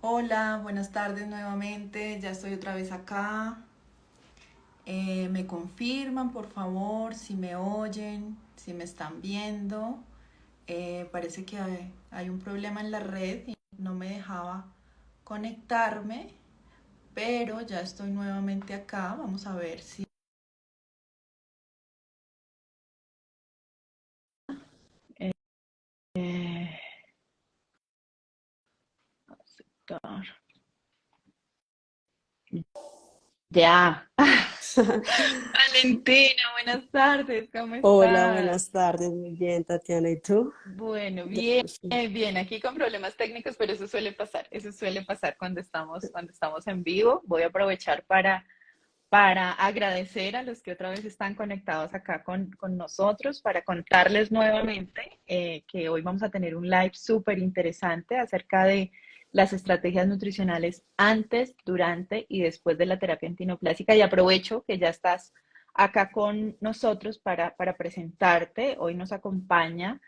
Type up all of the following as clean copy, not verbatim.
Hola, buenas tardes nuevamente. Ya estoy otra vez acá. Me confirman, por favor, si me oyen, si me están viendo. Parece que hay un problema en la red y no me dejaba conectarme, pero ya estoy nuevamente acá. Vamos a ver si... Eh, aceptar. Ya. Valentina, buenas tardes, ¿cómo Hola, estás? buenas tardes, muy bien, Tatiana, ¿y tú? Bueno, Ya, bien, por fin. bien, aquí con problemas técnicos, pero eso suele pasar cuando estamos en vivo. Voy a aprovechar para agradecer a los que otra vez están conectados acá con nosotros, para contarles nuevamente que hoy vamos a tener un live súper interesante acerca de las estrategias nutricionales antes, durante y después de la terapia antinoplásica. Y aprovecho que ya estás acá con nosotros para presentarte. Hoy nos acompaña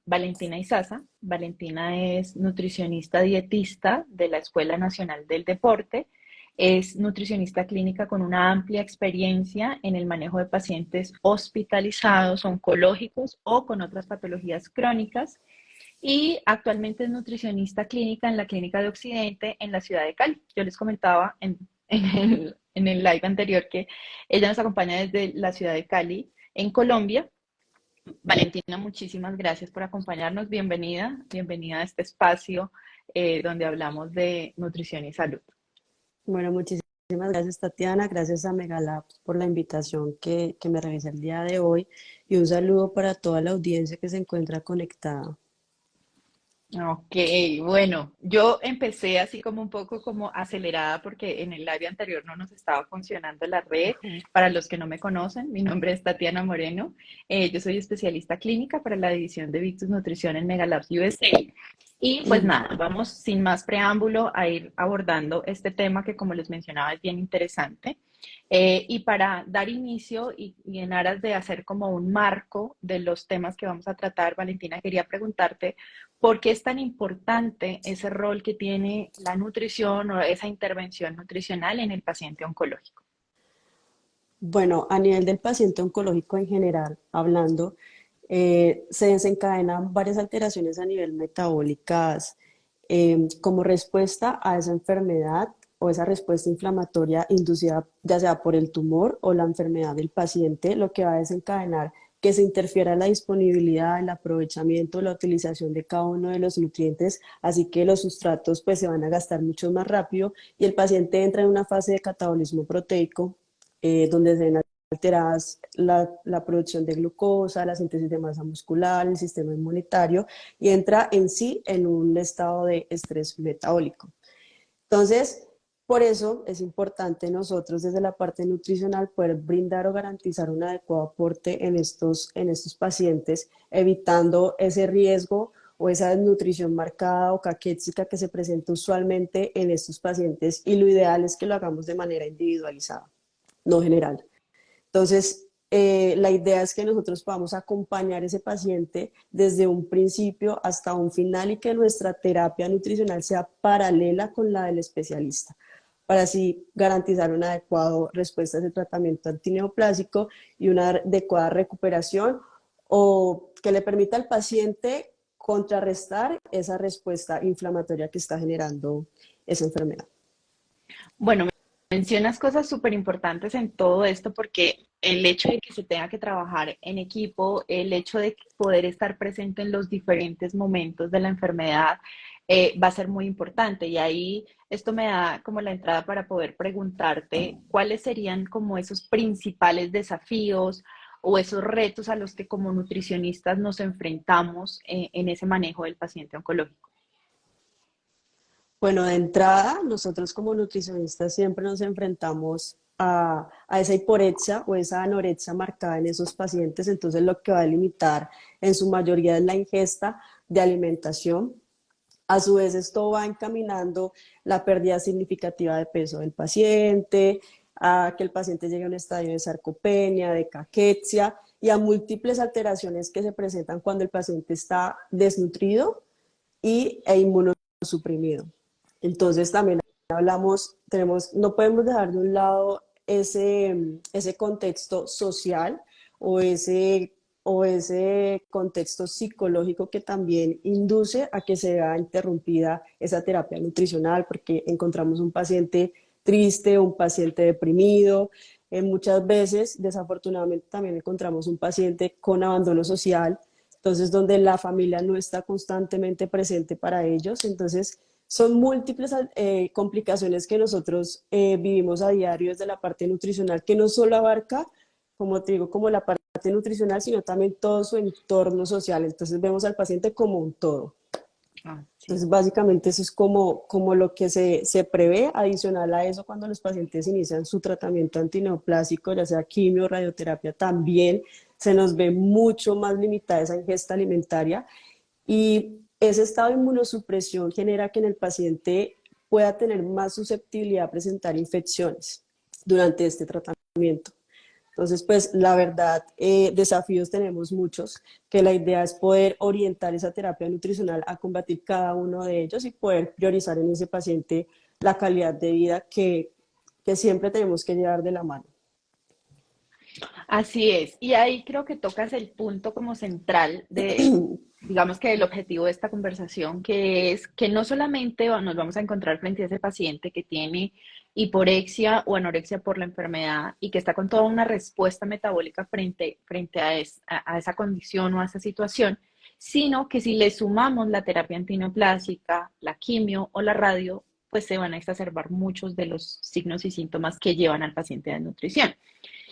Valentina Izaza. Valentina es nutricionista dietista de la Escuela Nacional del Deporte. Es nutricionista clínica con una amplia experiencia en el manejo de pacientes hospitalizados, oncológicos o con otras patologías crónicas. Y actualmente es nutricionista clínica en la Clínica de Occidente en la ciudad de Cali. Yo les comentaba en el live anterior que ella nos acompaña desde la ciudad de Cali, en Colombia. Valentina, muchísimas gracias por acompañarnos. Bienvenida a este espacio donde hablamos de nutrición y salud. Bueno, muchísimas gracias, Tatiana, gracias a Megalabs por la invitación que me realiza el día de hoy y un saludo para toda la audiencia que se encuentra conectada. Ok, bueno, yo empecé así como un poco como acelerada porque en el live anterior no nos estaba funcionando la red. Ujú. Para los que no me conocen, mi nombre es Tatiana Moreno. Yo soy especialista clínica para la división de Victus Nutrición en Megalabs USA. Y pues nada, vamos sin más preámbulo a ir abordando este tema que, como les mencionaba, es bien interesante. Y para dar inicio y en aras de hacer como un marco de los temas que vamos a tratar, Valentina, quería preguntarte por qué es tan importante ese rol que tiene la nutrición o esa intervención nutricional en el paciente oncológico. Bueno, a nivel del paciente oncológico en general, hablando, se desencadenan varias alteraciones a nivel metabólicas como respuesta a esa enfermedad o esa respuesta inflamatoria inducida ya sea por el tumor o la enfermedad del paciente, lo que va a desencadenar que se interfiera la disponibilidad, el aprovechamiento, la utilización de cada uno de los nutrientes, así que los sustratos pues se van a gastar mucho más rápido y el paciente entra en una fase de catabolismo proteico donde se ven alteradas la producción de glucosa, la síntesis de masa muscular, el sistema inmunitario y entra en sí en un estado de estrés metabólico. Entonces, por eso es importante nosotros desde la parte nutricional poder brindar o garantizar un adecuado aporte en estos pacientes, evitando ese riesgo o esa desnutrición marcada o caquéxica que se presenta usualmente en estos pacientes y lo ideal es que lo hagamos de manera individualizada, no general. Entonces, la idea es que nosotros podamos acompañar a ese paciente desde un principio hasta un final y que nuestra terapia nutricional sea paralela con la del especialista, para así garantizar una adecuada respuesta a ese tratamiento antineoplásico y una adecuada recuperación o que le permita al paciente contrarrestar esa respuesta inflamatoria que está generando esa enfermedad. Bueno, mencionas cosas súper importantes en todo esto porque el hecho de que se tenga que trabajar en equipo, el hecho de poder estar presente en los diferentes momentos de la enfermedad, va a ser muy importante. Y ahí esto me da como la entrada para poder preguntarte cuáles serían como esos principales desafíos o esos retos a los que como nutricionistas nos enfrentamos en ese manejo del paciente oncológico. Bueno, de entrada, nosotros como nutricionistas siempre nos enfrentamos a esa hiporexia o esa anorexia marcada en esos pacientes, entonces lo que va a limitar en su mayoría es la ingesta de alimentación. A su vez, esto va encaminando la pérdida significativa de peso del paciente, a que el paciente llegue a un estadio de sarcopenia, de caquexia y a múltiples alteraciones que se presentan cuando el paciente está desnutrido e inmunosuprimido. Entonces también hablamos, tenemos, no podemos dejar de un lado ese contexto social o o ese contexto psicológico que también induce a que se vea interrumpida esa terapia nutricional, porque encontramos un paciente triste, un paciente deprimido. Muchas veces, desafortunadamente, también encontramos un paciente con abandono social, entonces donde la familia no está constantemente presente para ellos. Entonces, son múltiples complicaciones que nosotros vivimos a diario desde la parte nutricional, que no solo abarca, como te digo, como la parte nutricional, sino también todo su entorno social. Entonces vemos al paciente como un todo. Ah, sí. Entonces, básicamente eso es como lo que se prevé. Adicional a eso, cuando los pacientes inician su tratamiento antineoplásico, ya sea quimio o radioterapia, también se nos ve mucho más limitada esa ingesta alimentaria, y ese estado de inmunosupresión genera que en el paciente pueda tener más susceptibilidad a presentar infecciones durante este tratamiento. Entonces, pues la verdad, desafíos tenemos muchos, que la idea es poder orientar esa terapia nutricional a combatir cada uno de ellos y poder priorizar en ese paciente la calidad de vida que siempre tenemos que llevar de la mano. Así es, y ahí creo que tocas el punto como central de, digamos que el objetivo de esta conversación, que es que no solamente nos vamos a encontrar frente a ese paciente que tiene hiporexia o anorexia por la enfermedad y que está con toda una respuesta metabólica frente a esa condición o a esa situación, sino que si le sumamos la terapia antineoplásica, la quimio o la radio, pues se van a exacerbar muchos de los signos y síntomas que llevan al paciente de nutrición.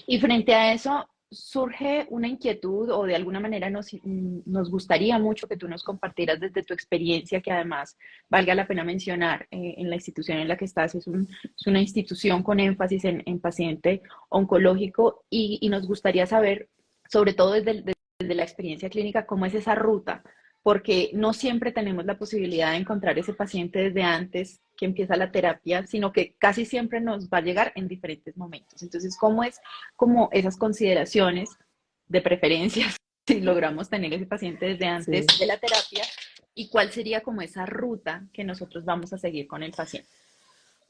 Y frente a eso surge una inquietud o de alguna manera nos gustaría mucho que tú nos compartieras desde tu experiencia, que además valga la pena mencionar en la institución en la que estás, es una institución con énfasis en paciente oncológico y nos gustaría saber, sobre todo desde la experiencia clínica, cómo es esa ruta, porque no siempre tenemos la posibilidad de encontrar ese paciente desde antes que empieza la terapia, sino que casi siempre nos va a llegar en diferentes momentos. Entonces, ¿cómo es como esas consideraciones de preferencias si logramos tener ese paciente desde antes Sí. de la terapia y cuál sería como esa ruta que nosotros vamos a seguir con el paciente?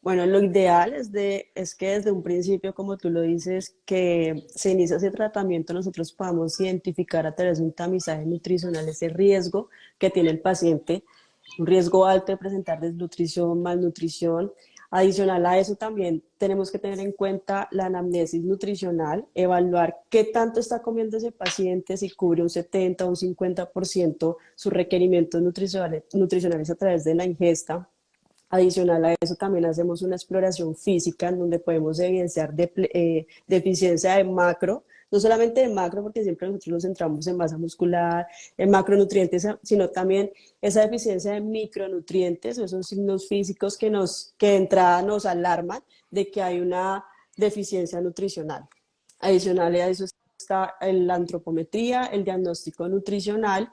Bueno, lo ideal es que desde un principio, como tú lo dices, que se inicia ese tratamiento, nosotros podamos identificar a través de un tamizaje nutricional ese riesgo que tiene el paciente, un riesgo alto de presentar desnutrición, malnutrición. Adicional a eso, también tenemos que tener en cuenta la anamnesis nutricional, evaluar qué tanto está comiendo ese paciente, si cubre un 70 o un 50% sus requerimientos nutricionales a través de la ingesta. Adicional a eso, también hacemos una exploración física en donde podemos evidenciar deficiencia de macro, no solamente de macro, porque siempre nosotros nos centramos en masa muscular, en macronutrientes, sino también esa deficiencia de micronutrientes, esos signos físicos que de entrada nos alarman de que hay una deficiencia nutricional. Adicional a eso está la antropometría, el diagnóstico nutricional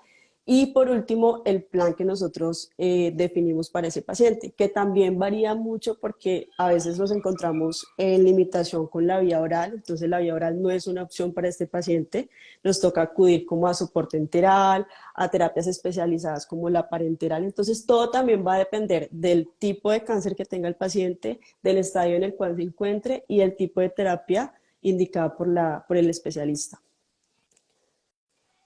y por último el plan que nosotros definimos para ese paciente, que también varía mucho porque a veces nos encontramos en limitación con la vía oral, entonces la vía oral no es una opción para este paciente, nos toca acudir como a soporte enteral, a terapias especializadas como la parenteral, entonces todo también va a depender del tipo de cáncer que tenga el paciente, del estadio en el cual se encuentre y el tipo de terapia indicada por el especialista.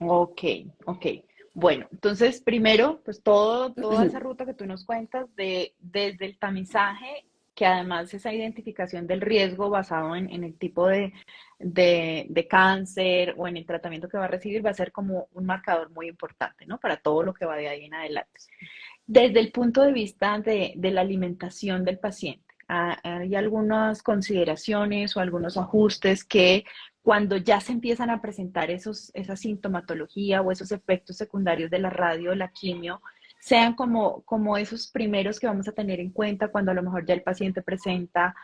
Ok, ok. Bueno, entonces primero, pues toda esa ruta que tú nos cuentas desde el tamizaje, que además esa identificación del riesgo basado en el tipo de cáncer o en el tratamiento que va a recibir va a ser como un marcador muy importante, ¿no? Para todo lo que va de ahí en adelante. Desde el punto de vista de la alimentación del paciente, hay algunas consideraciones o algunos ajustes que cuando ya se empiezan a presentar esa sintomatología o esos efectos secundarios de la radio, la quimio, sean como esos primeros que vamos a tener en cuenta cuando a lo mejor ya el paciente presenta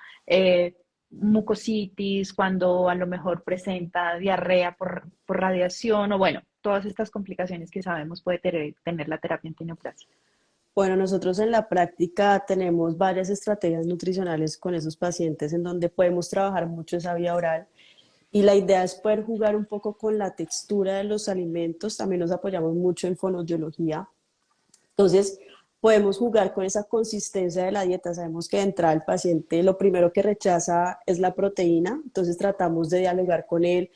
mucositis, cuando a lo mejor presenta diarrea por radiación o bueno, todas estas complicaciones que sabemos puede tener la terapia antineoplasia. Bueno, nosotros en la práctica tenemos varias estrategias nutricionales con esos pacientes en donde podemos trabajar mucho esa vía oral y la idea es poder jugar un poco con la textura de los alimentos. También nos apoyamos mucho en fonoaudiología. Entonces, podemos jugar con esa consistencia de la dieta. Sabemos que de entrada el paciente lo primero que rechaza es la proteína, entonces tratamos de dialogar con él,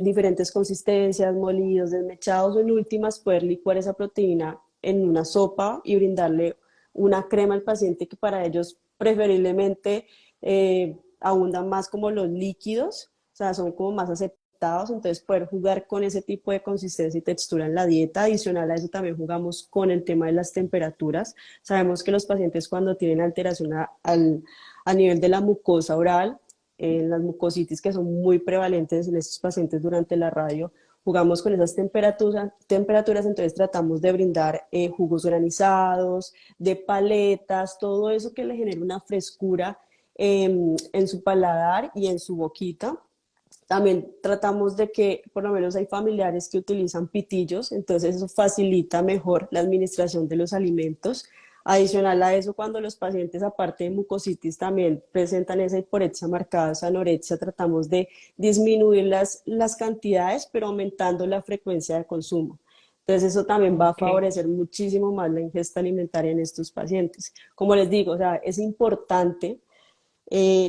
diferentes consistencias, molidos, desmechados, o en últimas poder licuar esa proteína en una sopa y brindarle una crema al paciente que para ellos preferiblemente abundan más como los líquidos, o sea, son como más aceptados, entonces poder jugar con ese tipo de consistencia y textura en la dieta. Adicional a eso también jugamos con el tema de las temperaturas. Sabemos que los pacientes cuando tienen alteración a nivel de la mucosa oral, las mucositis que son muy prevalentes en estos pacientes durante la radio, jugamos con esas temperaturas, entonces tratamos de brindar jugos granizados, de paletas, todo eso que le genere una frescura en su paladar y en su boquita. También tratamos de que, por lo menos hay familiares que utilizan pitillos, entonces eso facilita mejor la administración de los alimentos. Adicional a eso, cuando los pacientes, aparte de mucositis, también presentan esa hiporexia marcada, esa anorexia, tratamos de disminuir las cantidades, pero aumentando la frecuencia de consumo. Entonces eso también va a Ok. favorecer muchísimo más la ingesta alimentaria en estos pacientes. Como les digo, o sea, es importante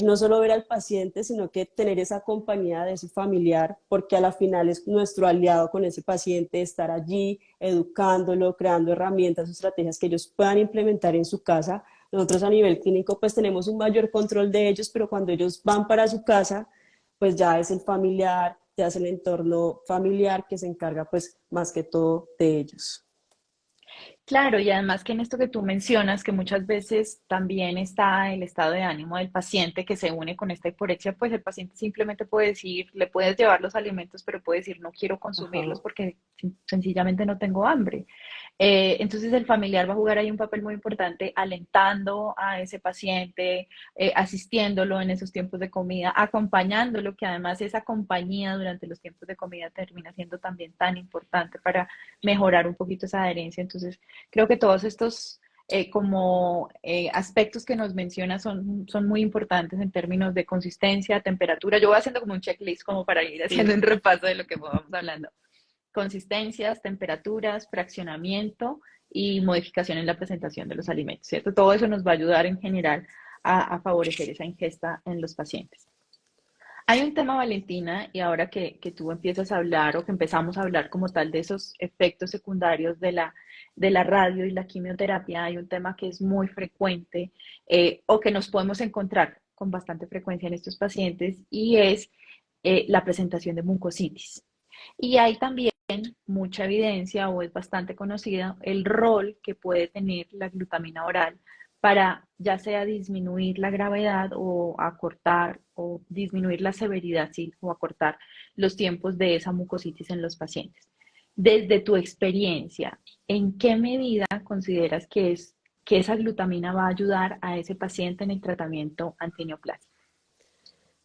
no solo ver al paciente, sino que tener esa compañía de su familiar, porque a la final es nuestro aliado con ese paciente, estar allí educándolo, creando herramientas, estrategias que ellos puedan implementar en su casa. Nosotros a nivel clínico pues tenemos un mayor control de ellos, pero cuando ellos van para su casa, pues ya es el familiar, ya es el entorno familiar que se encarga pues más que todo de ellos. Claro, y además que en esto que tú mencionas, que muchas veces también está el estado de ánimo del paciente que se une con esta hiporexia, pues el paciente simplemente puede decir, le puedes llevar los alimentos, pero puede decir, no quiero Ajá. consumirlos porque sencillamente no tengo hambre. Entonces el familiar va a jugar ahí un papel muy importante, alentando a ese paciente, asistiéndolo en esos tiempos de comida, acompañándolo, que además esa compañía durante los tiempos de comida termina siendo también tan importante para mejorar un poquito esa adherencia. Entonces, creo que todos estos aspectos que nos menciona son muy importantes en términos de consistencia, temperatura. Yo voy haciendo como un checklist como para ir haciendo Sí. un repaso de lo que vamos hablando. Consistencias, temperaturas, fraccionamiento y modificación en la presentación de los alimentos, ¿cierto? Todo eso nos va a ayudar en general a favorecer esa ingesta en los pacientes. Hay un tema, Valentina, y ahora que tú empiezas a hablar o que empezamos a hablar como tal de esos efectos secundarios de la radio y la quimioterapia, hay un tema que es muy frecuente o que nos podemos encontrar con bastante frecuencia en estos pacientes y es la presentación de mucositis. Y hay también mucha evidencia o es bastante conocida el rol que puede tener la glutamina oral para ya sea disminuir la gravedad o acortar o disminuir la severidad, sí, o acortar los tiempos de esa mucositis en los pacientes. Desde tu experiencia, ¿en qué medida consideras que esa glutamina va a ayudar a ese paciente en el tratamiento antineoplásico?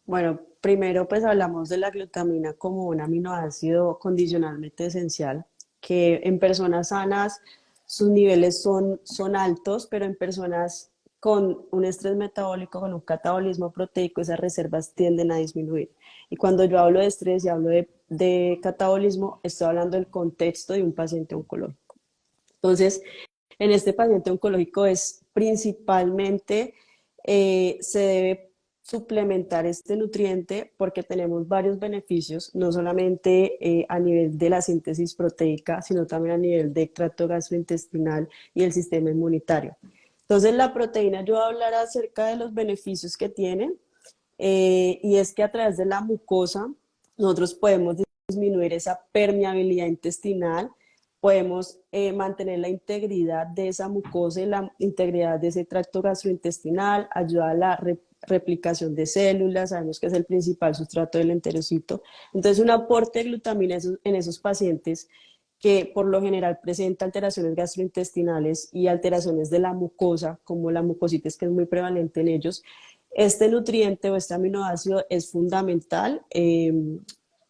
Bueno, primero pues hablamos de la glutamina como un aminoácido condicionalmente esencial, que en personas sanas sus niveles son altos, pero en personas con un estrés metabólico, con un catabolismo proteico, esas reservas tienden a disminuir. Y cuando yo hablo de estrés y hablo de catabolismo, estoy hablando del contexto de un paciente oncológico. Entonces, en este paciente oncológico es principalmente, se debe suplementar este nutriente porque tenemos varios beneficios, no solamente a nivel de la síntesis proteica, sino también a nivel de tracto gastrointestinal y el sistema inmunitario. Entonces, la proteína, yo voy a hablar acerca de los beneficios que tiene, y es que a través de la mucosa nosotros podemos disminuir esa permeabilidad intestinal, podemos mantener la integridad de esa mucosa y la integridad de ese tracto gastrointestinal, ayuda a la replicación de células, sabemos que es el principal sustrato del enterocito. Entonces, un aporte de glutamina en esos pacientes que por lo general presenta alteraciones gastrointestinales y alteraciones de la mucosa, como la mucositis que es muy prevalente en ellos, este nutriente o este aminoácido es fundamental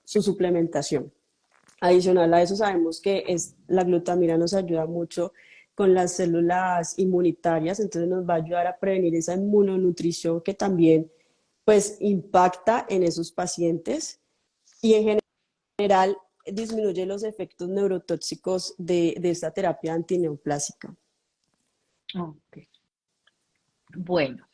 su suplementación. Adicional a eso sabemos que la glutamina nos ayuda mucho con las células inmunitarias, entonces nos va a ayudar a prevenir esa inmunonutrición que también pues impacta en esos pacientes y en general disminuye los efectos neurotóxicos de esta terapia antineoplásica. Ok. Bueno,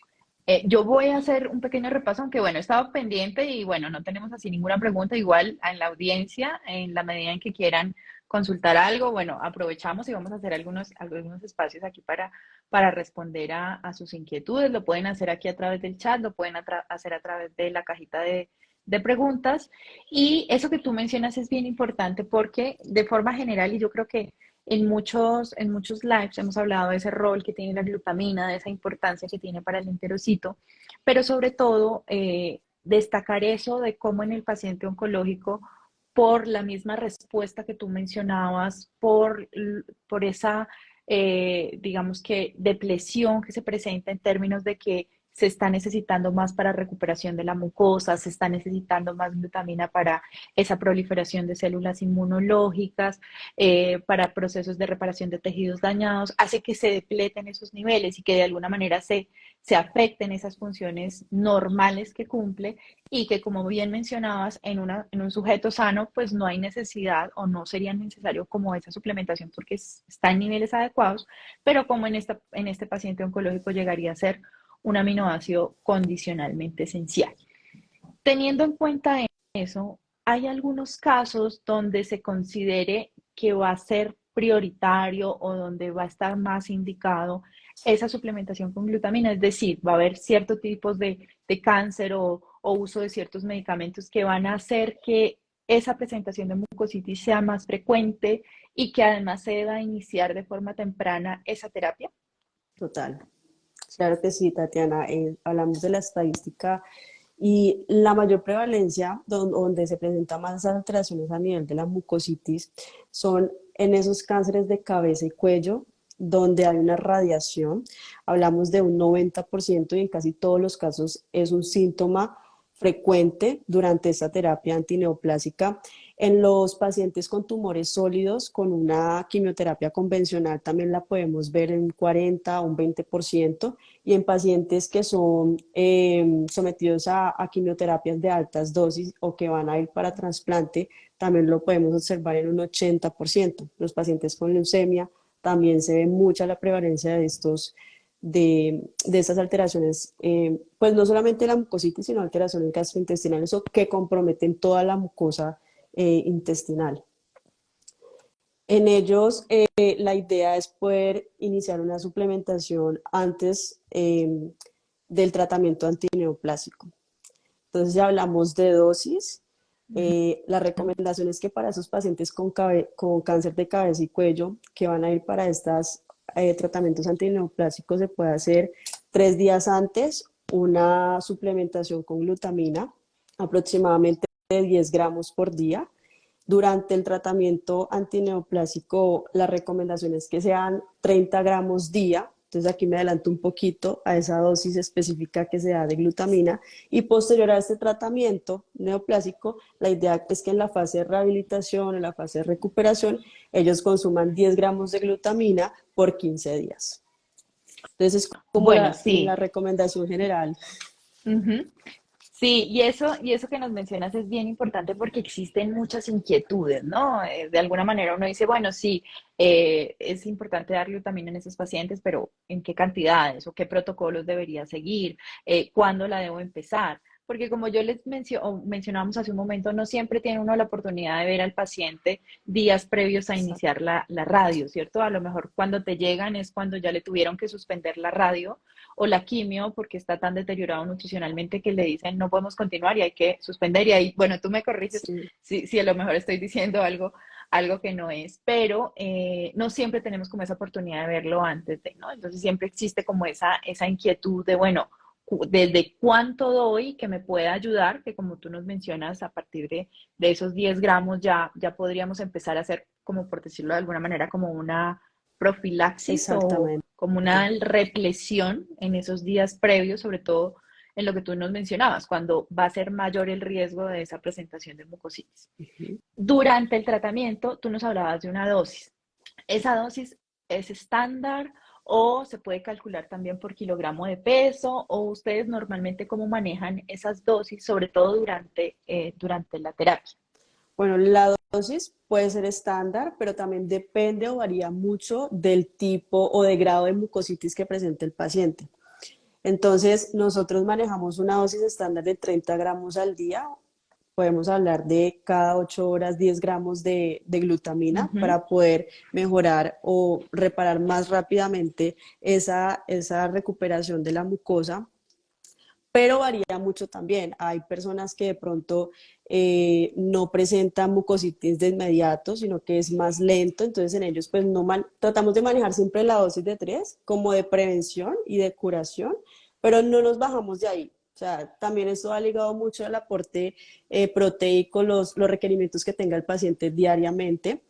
yo voy a hacer un pequeño repaso, aunque bueno, estaba pendiente y bueno, no tenemos así ninguna pregunta. Igual en la audiencia, en la medida en que quieran consultar algo, bueno, aprovechamos y vamos a hacer algunos espacios aquí para responder a sus inquietudes. Lo pueden hacer aquí a través del chat, lo pueden hacer a través de la cajita de preguntas. Y eso que tú mencionas es bien importante porque de forma general, y yo creo que en muchos lives hemos hablado de ese rol que tiene la glutamina, de esa importancia que tiene para el enterocito, pero sobre todo destacar eso de cómo en el paciente oncológico, por la misma respuesta que tú mencionabas, por esa, digamos que, depresión que se presenta en términos de que se está necesitando más para recuperación de la mucosa, se está necesitando más glutamina para esa proliferación de células inmunológicas, para procesos de reparación de tejidos dañados, hace que se depleten esos niveles y que de alguna manera se afecten esas funciones normales que cumple y que, como bien mencionabas, en un sujeto sano, pues no hay necesidad o no sería necesario como esa suplementación porque está en niveles adecuados, pero como en este paciente oncológico llegaría a ser un aminoácido condicionalmente esencial. Teniendo en cuenta eso, hay algunos casos donde se considere que va a ser prioritario o donde va a estar más indicado esa suplementación con glutamina, es decir, va a haber ciertos tipos de cáncer o uso de ciertos medicamentos que van a hacer que esa presentación de mucositis sea más frecuente y que además se deba iniciar de forma temprana esa terapia. Total. Claro que sí, Tatiana. Hablamos de la estadística y la mayor prevalencia donde se presentan más esas alteraciones a nivel de la mucositis son en esos cánceres de cabeza y cuello, donde hay una radiación. Hablamos de un 90% y en casi todos los casos es un síntoma frecuente durante esta terapia antineoplásica. En los pacientes con tumores sólidos, con una quimioterapia convencional, también la podemos ver en un 40 o un 20%, y en pacientes que son sometidos a quimioterapias de altas dosis o que van a ir para trasplante, también lo podemos observar en un 80%. Los pacientes con leucemia también se ve mucha la prevalencia de estas alteraciones, pues no solamente la mucositis, sino alteraciones gastrointestinales o que comprometen toda la mucosa intestinal. En ellos, la idea es poder iniciar una suplementación antes del tratamiento antineoplásico. Entonces, ya hablamos de dosis. La recomendación es que para esos pacientes con cáncer de cabeza y cuello que van a ir para estos tratamientos antineoplásicos se puede hacer 3 días antes una suplementación con glutamina, aproximadamente de 10 gramos por día. Durante el tratamiento antineoplásico, la recomendación es que sean 30 gramos día. Entonces aquí me adelanto un poquito a esa dosis específica que se da de glutamina. Y posterior a este tratamiento neoplásico, la idea es que en la fase de rehabilitación, en la fase de recuperación, ellos consuman 10 gramos de glutamina por 15 días. Entonces es como Bueno, la sí. recomendación general. Ujú. Sí, y eso que nos mencionas es bien importante porque existen muchas inquietudes, ¿no? De alguna manera uno dice, bueno, sí, es importante dar glutamina en esos pacientes, pero ¿en qué cantidades o qué protocolos debería seguir? ¿Cuándo la debo empezar? Porque como yo les mencionamos hace un momento, no siempre tiene uno la oportunidad de ver al paciente días previos a iniciar la radio, ¿cierto? A lo mejor cuando te llegan es cuando ya le tuvieron que suspender la radio o la quimio porque está tan deteriorado nutricionalmente que le dicen no podemos continuar y hay que suspender. Y ahí, bueno, tú me corriges Sí, si a lo mejor estoy diciendo algo que no es, pero no siempre tenemos como esa oportunidad de verlo antes de, ¿no? Entonces siempre existe como esa inquietud de, bueno, desde cuánto doy que me pueda ayudar, que como tú nos mencionas, a partir de esos 10 gramos ya podríamos empezar a hacer, como por decirlo de alguna manera, como una profilaxis o exactamente. como una represión en esos días previos, sobre todo en lo que tú nos mencionabas, cuando va a ser mayor el riesgo de esa presentación de mucositis. Ujú. Durante el tratamiento, tú nos hablabas de una dosis. ¿Esa dosis es estándar o se puede calcular también por kilogramo de peso? ¿O ustedes normalmente cómo manejan esas dosis, sobre todo durante la terapia? Bueno, la dosis puede ser estándar, pero también depende o varía mucho del tipo o de grado de mucositis que presente el paciente. Entonces, nosotros manejamos una dosis estándar de 30 gramos al día. Podemos hablar de cada 8 horas 10 gramos de glutamina Ujú. para poder mejorar o reparar más rápidamente esa recuperación de la mucosa, pero varía mucho también. Hay personas que de pronto no presentan mucositis de inmediato, sino que es más lento, entonces en ellos pues no tratamos de manejar siempre la dosis de 3 como de prevención y de curación, pero no nos bajamos de ahí. O sea, también esto ha ligado mucho al aporte proteico, los requerimientos que tenga el paciente diariamente.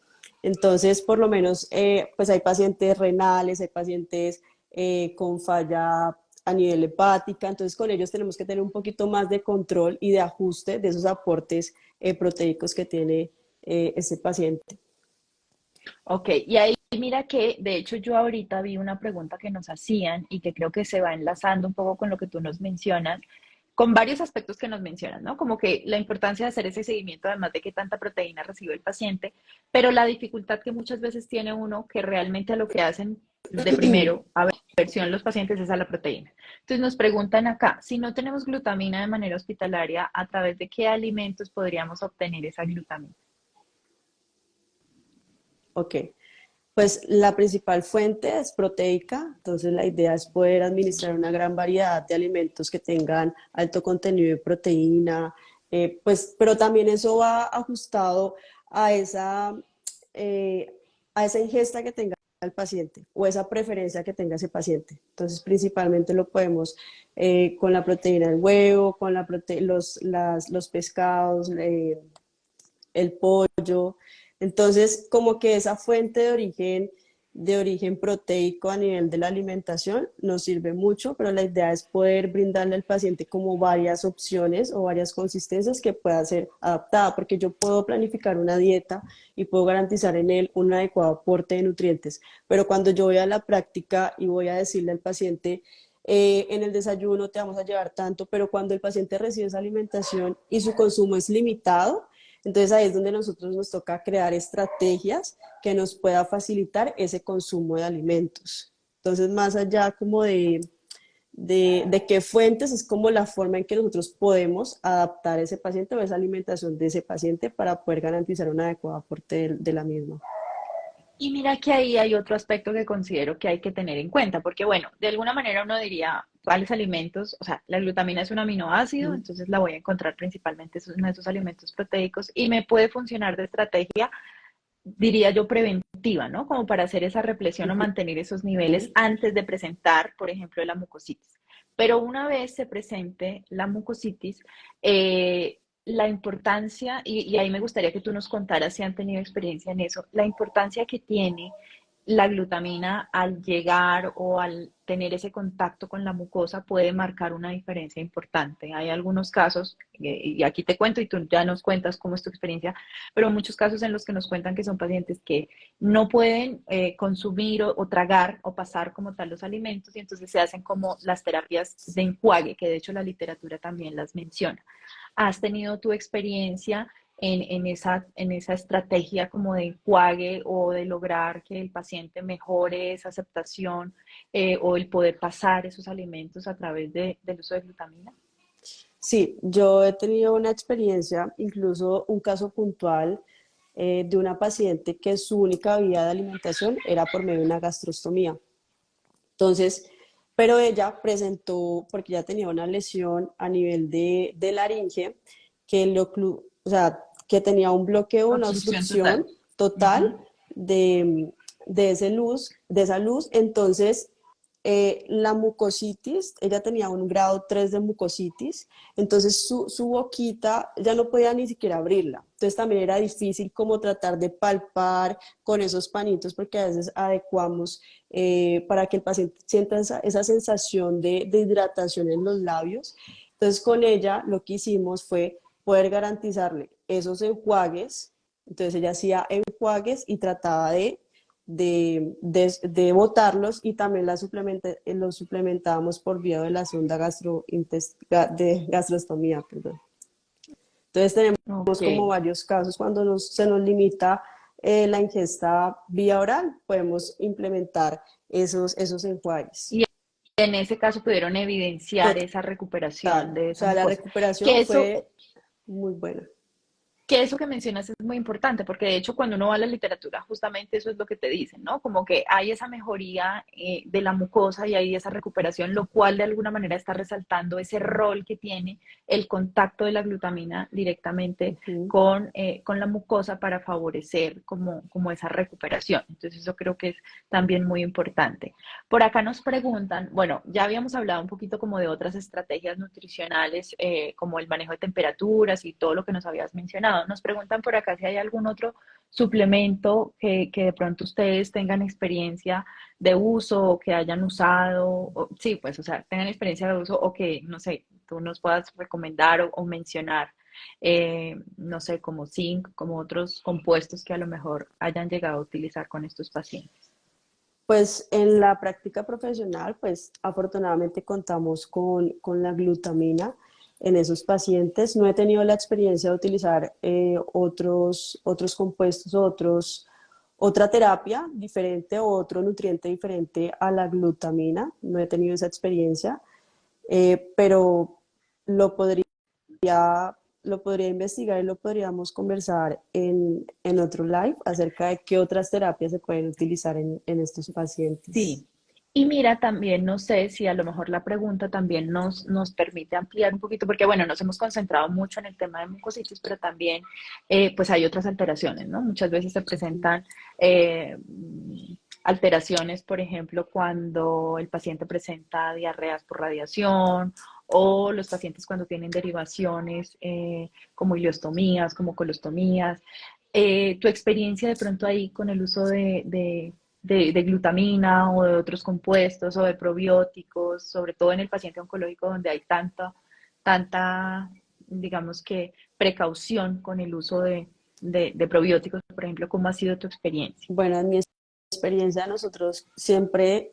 Entonces, por lo menos, pues hay pacientes renales, hay pacientes con falla a nivel hepática, entonces con ellos tenemos que tener un poquito más de control y de ajuste de esos aportes proteicos que tiene ese paciente. Ok, y ahí mira que de hecho yo ahorita vi una pregunta que nos hacían y que creo que se va enlazando un poco con lo que tú nos mencionas, con varios aspectos que nos mencionas, ¿no? Como que la importancia de hacer ese seguimiento, además de qué tanta proteína recibe el paciente, pero la dificultad que muchas veces tiene uno que realmente a lo que hacen de primero, a versión los pacientes es a la proteína. Entonces nos preguntan acá, si no tenemos glutamina de manera hospitalaria, ¿a través de qué alimentos podríamos obtener esa glutamina? Ok, pues la principal fuente es proteica, entonces la idea es poder administrar una gran variedad de alimentos que tengan alto contenido de proteína, pues, pero también eso va ajustado a eh, a esa ingesta que tenga el paciente o esa preferencia que tenga ese paciente. Entonces, principalmente lo podemos con la proteína del huevo, con los pescados, el pollo. Entonces, como que esa fuente de origen proteico a nivel de la alimentación nos sirve mucho, pero la idea es poder brindarle al paciente como varias opciones o varias consistencias que pueda ser adaptada, porque yo puedo planificar una dieta y puedo garantizar en él un adecuado aporte de nutrientes, pero cuando yo voy a la práctica y voy a decirle al paciente, en el desayuno te vamos a llevar tanto, pero cuando el paciente recibe esa alimentación y su consumo es limitado, entonces ahí es donde nosotros nos toca crear estrategias que nos pueda facilitar ese consumo de alimentos. Entonces, más allá como de qué fuentes, es como la forma en que nosotros podemos adaptar ese paciente o esa alimentación de ese paciente para poder garantizar un adecuado aporte de la misma. Y mira que ahí hay otro aspecto que considero que hay que tener en cuenta, porque bueno, de alguna manera uno diría, ¿cuáles alimentos? O sea, la glutamina es un aminoácido, entonces la voy a encontrar principalmente en esos alimentos proteicos y me puede funcionar de estrategia, diría yo, preventiva, ¿no? Como para hacer esa represión o mantener esos niveles antes de presentar, por ejemplo, la mucositis. Pero una vez se presente la mucositis, la importancia, y ahí me gustaría que tú nos contaras si han tenido experiencia en eso, la importancia que tiene la glutamina al llegar o al tener ese contacto con la mucosa puede marcar una diferencia importante. Hay algunos casos, y aquí te cuento y tú ya nos cuentas cómo es tu experiencia, pero muchos casos en los que nos cuentan que son pacientes que no pueden consumir o tragar o pasar como tal los alimentos y entonces se hacen como las terapias de enjuague, que de hecho la literatura también las menciona. ¿Has tenido tu experiencia en esa estrategia como de enjuague o de lograr que el paciente mejore esa aceptación o el poder pasar esos alimentos a través del uso de glutamina? Sí, yo he tenido una experiencia, incluso un caso puntual de una paciente que su única vía de alimentación era por medio de una gastrostomía. Entonces, pero ella presentó, porque ya tenía una lesión a nivel de laringe, o sea, que tenía un bloqueo, una Obstrucción total. obstrucción total Ujú. de de esa luz. Entonces, la mucositis, ella tenía un grado 3 de mucositis, entonces su boquita ya no podía ni siquiera abrirla. Entonces también era difícil como tratar de palpar con esos panitos porque a veces adecuamos para que el paciente sienta esa sensación de hidratación en los labios. Entonces con ella lo que hicimos fue poder garantizarle esos enjuagues. Entonces ella hacía enjuagues y trataba de botarlos y también los suplementábamos por vía de la sonda de gastrostomía, perdón. Entonces tenemos Ok. como varios casos cuando se nos limita la ingesta vía oral, podemos implementar esos enjuagues. Y en ese caso pudieron evidenciar Total, esa recuperación de o esa sea, la mucosa. recuperación Que eso, fue muy buena. que eso que mencionas es muy importante, porque de hecho cuando uno va a la literatura, justamente eso es lo que te dicen, ¿no? Como que hay esa mejoría de la mucosa y hay esa recuperación, lo cual de alguna manera está resaltando ese rol que tiene el contacto de la glutamina directamente Ujú. con la mucosa para favorecer como esa recuperación. Entonces eso creo que es también muy importante. Por acá nos preguntan, bueno, ya habíamos hablado un poquito como de otras estrategias nutricionales, como el manejo de temperaturas y todo lo que nos habías mencionado. Nos preguntan por acá si hay algún otro suplemento que de pronto ustedes tengan experiencia de uso o que hayan usado, sí, pues, o sea, tengan experiencia de uso o que, no sé, tú nos puedas recomendar o mencionar, no sé, como zinc, como otros compuestos que a lo mejor hayan llegado a utilizar con estos pacientes. Pues en la práctica profesional, pues afortunadamente contamos con la glutamina en esos pacientes. No he tenido la experiencia de utilizar otros compuestos, otra terapia diferente o otro nutriente diferente a la glutamina. No he tenido esa experiencia, pero lo podría lo podría investigar y lo podríamos conversar en otro live acerca de qué otras terapias se pueden utilizar en estos pacientes. Sí. Y mira, también no sé si a lo mejor la pregunta también nos permite ampliar un poquito, porque bueno, nos hemos concentrado mucho en el tema de mucositis, pero también pues hay otras alteraciones, ¿no? Muchas veces se Ujú. presentan alteraciones, por ejemplo, cuando el paciente presenta diarreas por radiación o los pacientes cuando tienen derivaciones como ileostomías, como colostomías. Tu experiencia de pronto ahí con el uso de glutamina o de otros compuestos o de probióticos, sobre todo en el paciente oncológico donde hay tanta, digamos que, precaución con el uso de probióticos, por ejemplo, ¿cómo ha sido tu experiencia? Bueno, en mi experiencia nosotros siempre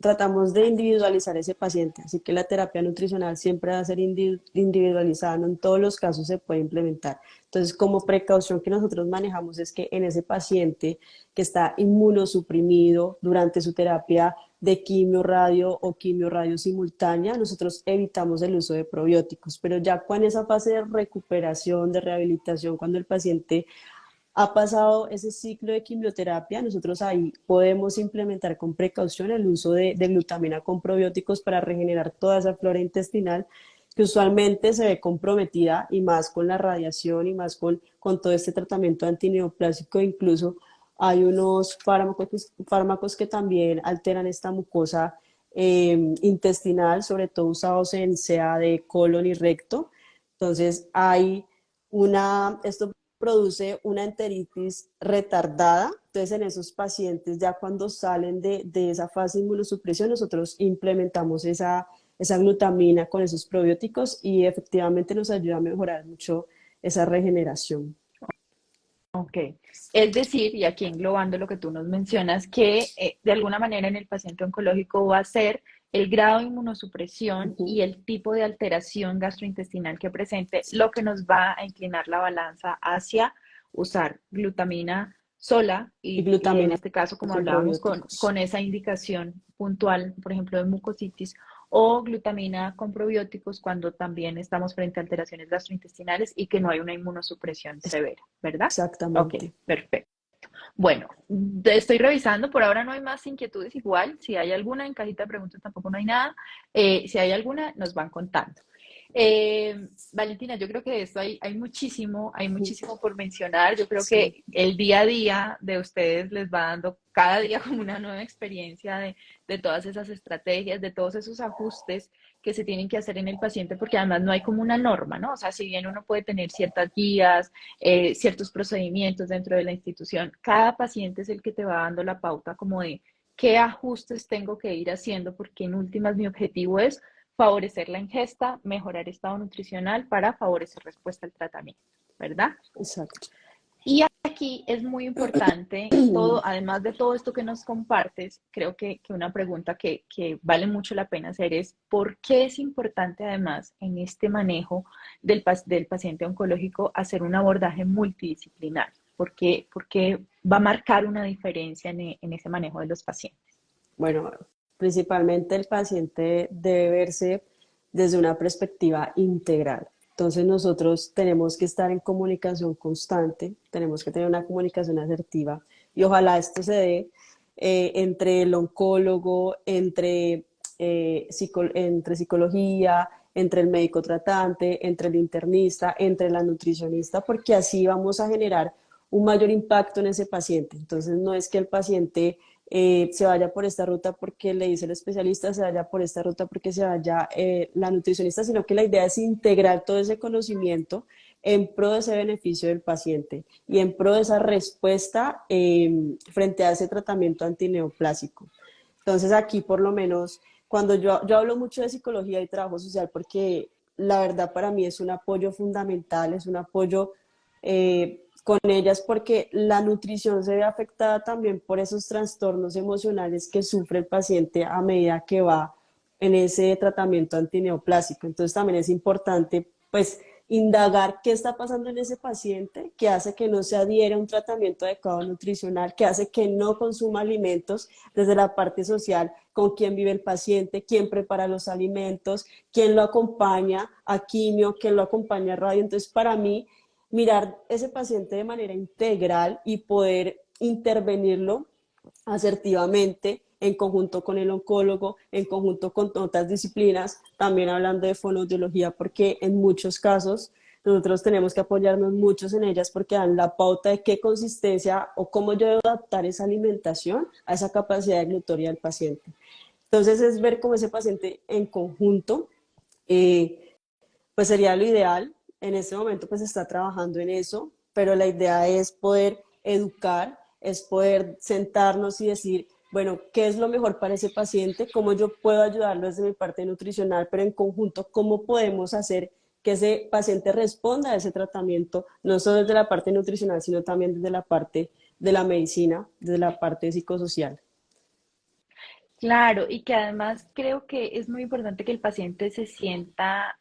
tratamos de individualizar ese paciente, así que la terapia nutricional siempre va a ser individualizada, no en todos los casos se puede implementar. Entonces, como precaución que nosotros manejamos es que en ese paciente que está inmunosuprimido durante su terapia de quimio radio o quimio radio simultánea, nosotros evitamos el uso de probióticos, pero ya con esa fase de recuperación, de rehabilitación, cuando el paciente ha pasado ese ciclo de quimioterapia, nosotros ahí podemos implementar con precaución el uso de glutamina con probióticos para regenerar toda esa flora intestinal que usualmente se ve comprometida y más con la radiación y más con todo este tratamiento antineoplásico. Incluso hay unos fármacos que también alteran esta mucosa intestinal, sobre todo usados en CA de colon y recto. Entonces hay esto produce una enteritis retardada. Entonces, en esos pacientes, ya cuando salen de esa fase de inmunosupresión, nosotros implementamos esa glutamina con esos probióticos y efectivamente nos ayuda a mejorar mucho esa regeneración. Ok, es decir, y aquí englobando lo que tú nos mencionas, que de alguna manera en el paciente oncológico va a ser el grado de inmunosupresión Ujú. y el tipo de alteración gastrointestinal que presente lo que nos va a inclinar la balanza hacia usar glutamina sola Y y en glutamina este caso, como con hablábamos probióticos. con esa indicación puntual, por ejemplo, de mucositis, o glutamina con probióticos cuando también estamos frente a alteraciones gastrointestinales y que no hay una inmunosupresión severa, ¿verdad? Ok, Exactamente. perfecto. Bueno, estoy revisando, por ahora no hay más inquietudes igual, si hay alguna en cajita de preguntas tampoco no hay nada, si hay alguna nos van contando. Valentina, yo creo que de esto hay muchísimo por mencionar. Yo creo Sí. que el día a día de ustedes les va dando cada día como una nueva experiencia de todas esas estrategias, de todos esos ajustes que se tienen que hacer en el paciente, porque además no hay como una norma, ¿no? O sea, si bien uno puede tener ciertas guías, ciertos procedimientos dentro de la institución, cada paciente es el que te va dando la pauta como de qué ajustes tengo que ir haciendo, porque en últimas mi objetivo es favorecer la ingesta, mejorar estado nutricional para favorecer respuesta al tratamiento, ¿verdad? Exacto. Y aquí es muy importante todo, además de todo esto que nos compartes, creo que una pregunta que vale mucho la pena hacer es, ¿por qué es importante además en este manejo del paciente oncológico hacer un abordaje multidisciplinar? Por qué va a marcar una diferencia en ese manejo de los pacientes? Bueno, principalmente el paciente debe verse desde una perspectiva integral. Entonces nosotros tenemos que estar en comunicación constante, tenemos que tener una comunicación asertiva y ojalá esto se dé entre el oncólogo, entre psicología, entre el médico tratante, entre el internista, entre la nutricionista, porque así vamos a generar un mayor impacto en ese paciente. Entonces no es que el paciente se vaya por esta ruta porque le dice el especialista, se vaya por esta ruta porque se vaya la nutricionista, sino que la idea es integrar todo ese conocimiento en pro de ese beneficio del paciente y en pro de esa respuesta frente a ese tratamiento antineoplásico. Entonces aquí por lo menos, cuando yo hablo mucho de psicología y trabajo social porque la verdad para mí es un apoyo fundamental, es un apoyo con ellas porque la nutrición se ve afectada también por esos trastornos emocionales que sufre el paciente a medida que va en ese tratamiento antineoplásico. Entonces también es importante pues indagar qué está pasando en ese paciente que hace que no se adhiera a un tratamiento adecuado nutricional, que hace que no consuma alimentos desde la parte social, con quién vive el paciente, quién prepara los alimentos, quién lo acompaña a quimio, quién lo acompaña a radio. Entonces para mí mirar ese paciente de manera integral y poder intervenirlo asertivamente en conjunto con el oncólogo, en conjunto con otras disciplinas, también hablando de fonoaudiología, porque en muchos casos nosotros tenemos que apoyarnos muchos en ellas porque dan la pauta de qué consistencia o cómo yo debo adaptar esa alimentación a esa capacidad glutoria del paciente. Entonces es ver cómo ese paciente en conjunto pues sería lo ideal. En este momento pues se está trabajando en eso, pero la idea es poder educar, es poder sentarnos y decir, bueno, ¿qué es lo mejor para ese paciente? ¿Cómo yo puedo ayudarlo desde mi parte nutricional? Pero en conjunto, ¿cómo podemos hacer que ese paciente responda a ese tratamiento, no solo desde la parte nutricional, sino también desde la parte de la medicina, desde la parte psicosocial? Claro, y que además creo que es muy importante que el paciente se sienta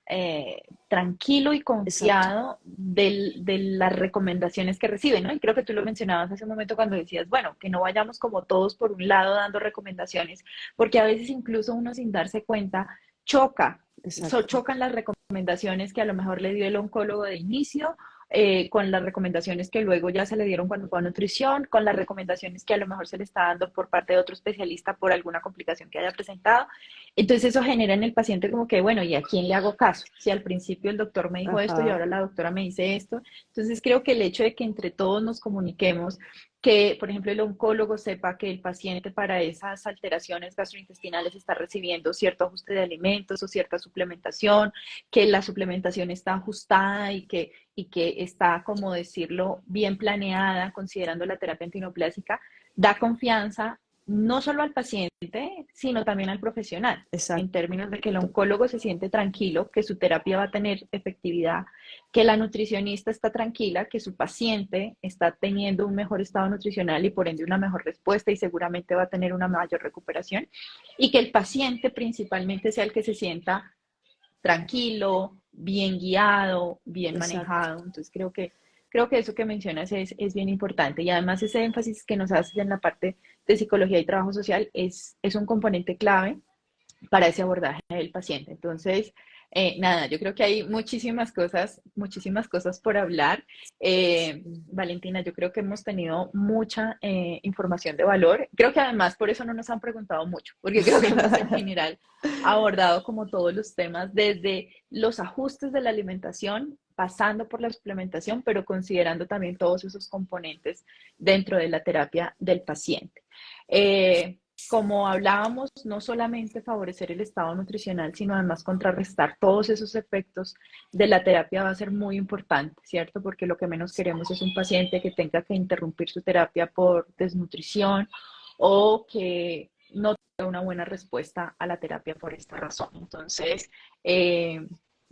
tranquilo y Exacto. confiado de las recomendaciones que recibe, ¿no? Y creo que tú lo mencionabas hace un momento cuando decías, bueno, que no vayamos como todos por un lado dando recomendaciones, porque a veces incluso uno sin darse cuenta choca, Exacto. chocan las recomendaciones que a lo mejor le dio el oncólogo de inicio con las recomendaciones que luego ya se le dieron cuando fue a nutrición, con las recomendaciones que a lo mejor se le está dando por parte de otro especialista por alguna complicación que haya presentado. Entonces eso genera en el paciente como que, bueno, ¿y a quién le hago caso? Si al principio el doctor me dijo esto y Ajá. ahora la doctora me dice esto. Entonces creo que el hecho de que entre todos nos comuniquemos, que por ejemplo el oncólogo sepa que el paciente para esas alteraciones gastrointestinales está recibiendo cierto ajuste de alimentos o cierta suplementación, que la suplementación está ajustada y que está, como decirlo, bien planeada, considerando la terapia antinoplásica, da confianza no solo al paciente, sino también al profesional, en Exacto. términos de que el oncólogo se siente tranquilo, que su terapia va a tener efectividad, que la nutricionista está tranquila, que su paciente está teniendo un mejor estado nutricional y por ende una mejor respuesta y seguramente va a tener una mayor recuperación, y que el paciente principalmente sea el que se sienta tranquilo, bien guiado, bien Exacto. manejado. Entonces creo que eso que mencionas es bien importante y además ese énfasis que nos haces en la parte de psicología y trabajo social es un componente clave para ese abordaje del paciente. Entonces, nada, yo creo que hay muchísimas cosas por hablar. Valentina, yo creo que hemos tenido mucha información de valor. Creo que además por eso no nos han preguntado mucho, porque creo que hemos en general abordado como todos los temas, desde los ajustes de la alimentación, pasando por la suplementación, pero considerando también todos esos componentes dentro de la terapia del paciente. Como hablábamos, no solamente favorecer el estado nutricional, sino además contrarrestar todos esos efectos de la terapia va a ser muy importante, ¿cierto? Porque lo que menos queremos es un paciente que tenga que interrumpir su terapia por desnutrición o que no tenga una buena respuesta a la terapia por esta razón. Entonces, eh,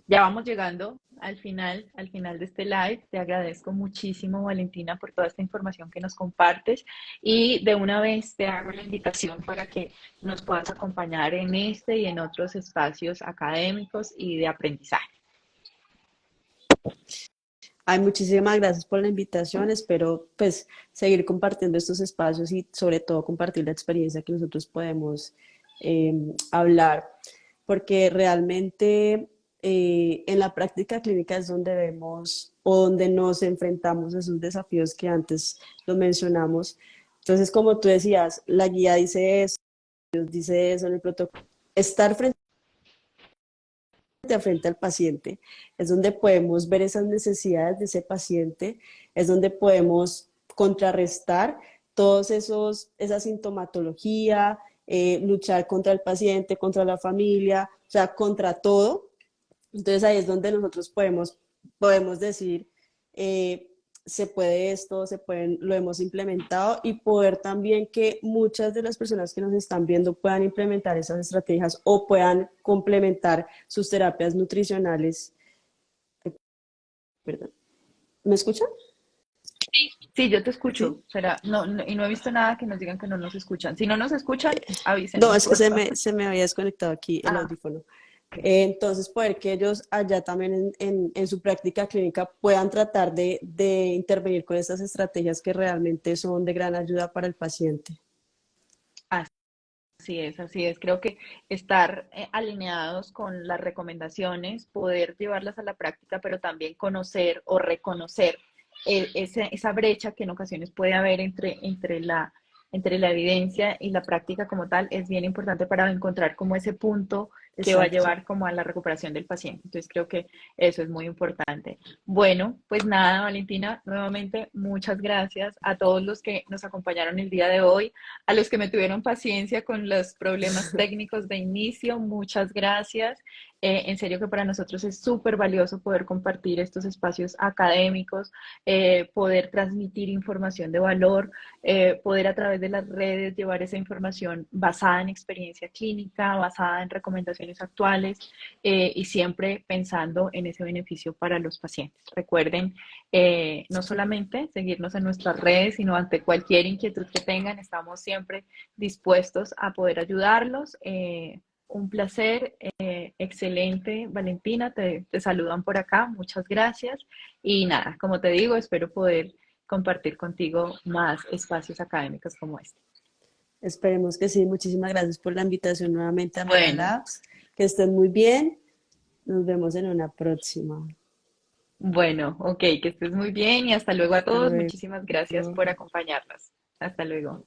Ya vamos llegando al final de este live. Te agradezco muchísimo, Valentina, por toda esta información que nos compartes y de una vez te hago la invitación para que nos puedas acompañar en este y en otros espacios académicos y de aprendizaje. Ay, muchísimas gracias por la invitación. Espero pues seguir compartiendo estos espacios y sobre todo compartir la experiencia que nosotros podemos hablar, porque realmente en la práctica clínica es donde vemos o donde nos enfrentamos a esos desafíos que antes lo mencionamos. Entonces, como tú decías, la guía dice eso en el protocolo. Estar a frente al paciente, es donde podemos ver esas necesidades de ese paciente, es donde podemos contrarrestar todos esa sintomatología, luchar contra el paciente, contra la familia, o sea, contra todo. Entonces ahí es donde nosotros podemos decir, se puede esto, lo hemos implementado y poder también que muchas de las personas que nos están viendo puedan implementar esas estrategias o puedan complementar sus terapias nutricionales. Perdón. ¿Me escuchan? Sí, yo te escucho. Sí. Será, y no he visto nada que nos digan que no nos escuchan. Si no nos escuchan, No, avísenos, es que porfa. se me había desconectado aquí el Ah, audífono. ok. Entonces, poder que ellos allá también en su práctica clínica puedan tratar de intervenir con estas estrategias que realmente son de gran ayuda para el paciente. Así es, así es. Creo que estar alineados con las recomendaciones, poder llevarlas a la práctica, pero también conocer o reconocer esa brecha que en ocasiones puede haber entre la evidencia y la práctica como tal, es bien importante para encontrar como ese punto que va a Exacto. llevar como a la recuperación del paciente. Entonces creo que eso es muy importante. Bueno, pues nada, Valentina, nuevamente muchas gracias a todos los que nos acompañaron el día de hoy, a los que me tuvieron paciencia con los problemas técnicos de inicio, muchas gracias. En serio que para nosotros es súper valioso poder compartir estos espacios académicos, poder transmitir información de valor, poder a través de las redes llevar esa información basada en experiencia clínica, basada en recomendaciones actuales y siempre pensando en ese beneficio para los pacientes. Recuerden no solamente seguirnos en nuestras redes, sino ante cualquier inquietud que tengan, estamos siempre dispuestos a poder ayudarlos. Un placer, excelente, Valentina, te saludan por acá, muchas gracias. Y nada, como te digo, espero poder compartir contigo más espacios académicos como este. Esperemos que sí. Muchísimas gracias por la invitación nuevamente a Mera Bueno, Labs. Que estén muy bien. Nos vemos en una próxima. bueno, ok, que estés muy bien y hasta luego a Hasta todos. luego. Muchísimas gracias por acompañarnos. Hasta luego.